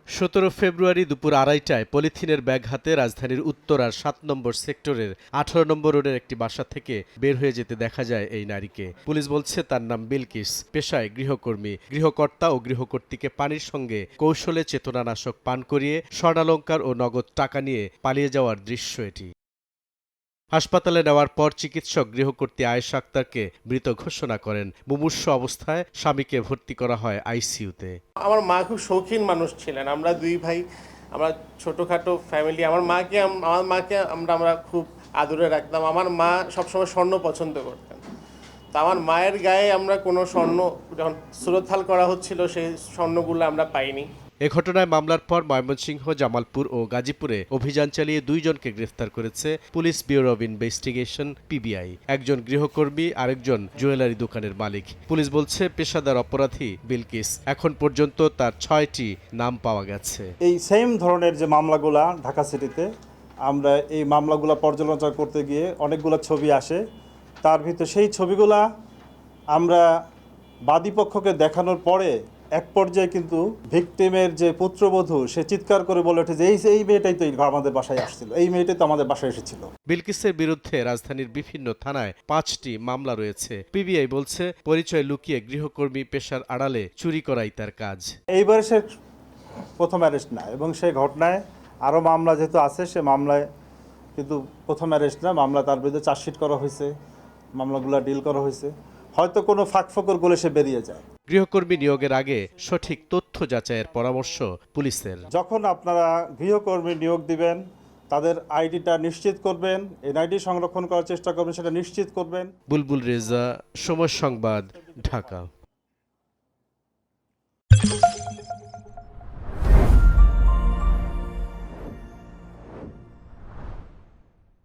17 ফেব্রুয়ারি দুপুর 2:30টায় পলিথিনের ব্যাগ হাতে রাজধানীর উত্তরার 7 নম্বর সেক্টরের 18 নম্বর রোডের একটি বাসা থেকে বের হয়ে যেতে দেখা যায় এই নারীকে। পুলিশ বলছে তার নাম বিলকিস, পেশায় গৃহকর্মী। গৃহকর্তা ও গৃহকর্ত্রীকে পানির সঙ্গে কৌশলে চেতনানাশক পান করিয়ে স্বর্ণালংকার ও নগদ টাকা নিয়ে পালিয়ে যাওয়ার দৃশ্য এটি। হাসপাতালে নেওয়ার পর চিকিৎসক গৃহকর্ত্রী আয়েশা আক্তারকে মৃত ঘোষণা করেন। মুমূর্ষ অবস্থায় স্বামীকে ভর্তি করা হয় আইসিইউতে। আমার মা খুব শৌখিন মানুষ ছিলেন। আমরা দুই ভাই, আমরা ছোটখাটো ফ্যামিলি। আমার মাকে আমরা খুব আদরে রাখতাম। আমার মা সবসময় স্বর্ণ পছন্দ করতেন। তা আমার মায়ের গায়ে আমরা কোনো স্বর্ণ যখন সুরতহাল করা হচ্ছিল সেই স্বর্ণগুলো আমরা পাইনি। এ ঘটনায় মামলার পর ময়মনসিংহ, জামালপুর ও গাজীপুরে অভিযান চালিয়ে 2 জনকে গ্রেফতার করেছে police bureau of investigation PBI. একজন গৃহকর্মী, আরেকজন জুয়েলারি দোকানের মালিক। পুলিশ বলছে পেশাদার অপরাধী বিলকিস। এখন পর্যন্ত তার 6টি নাম পাওয়া গেছে। এই সেম ধরনের যে মামলাগুলা ঢাকা সিটিতে, আমরা এই মামলাগুলা পর্যালোচনা করতে গিয়ে অনেকগুলো ছবি আসে। তার ভিতর সেই ছবিগুলা আমরা বাদীপক্ষকে দেখানোর পরে এক পর্যায়ে কিন্তু ভিকটিমের যে পুত্রবধূ সে চিৎকার করে বলে ওঠে যে এই মেয়েটাই তো আমাদের বাসায় আসছিল, এই মেয়েটাই তো আমাদের বাসায় এসেছিল। বিলকিসের বিরুদ্ধে রাজধানীর বিভিন্ন থানায় 5টি মামলা রয়েছে। পিবিআই বলছে পরিচয় লুকিয়ে গৃহকর্মী পেশার আড়ালে চুরি করাই তার কাজ। এইবারে সে প্রথম অ্যারেস্ট না, এবং সেই ঘটনায় আরও মামলা যেহেতু আছে, সে মামলায় কিন্তু প্রথম অ্যারেস্ট না, মামলা তার বিরুদ্ধে চার্জশিট করা হয়েছে, মামলাগুলো ডিল করা হয়েছে। হয়তো কোনো ফাঁকফোকর গলে সে বেরিয়ে যায়। গৃহকর্মী নিয়োগের আগে সঠিক তথ্য যাচাইয়ের পরামর্শ পুলিশের। যখন আপনারা গৃহকর্মী নিয়োগ দিবেন, তাদের আইডিটা নিশ্চিত করবেন, এনআইডি সংরক্ষণ করার চেষ্টা করবেন, সেটা নিশ্চিত করবেন। বুলবুল রেজা, সময় সংবাদ, ঢাকা।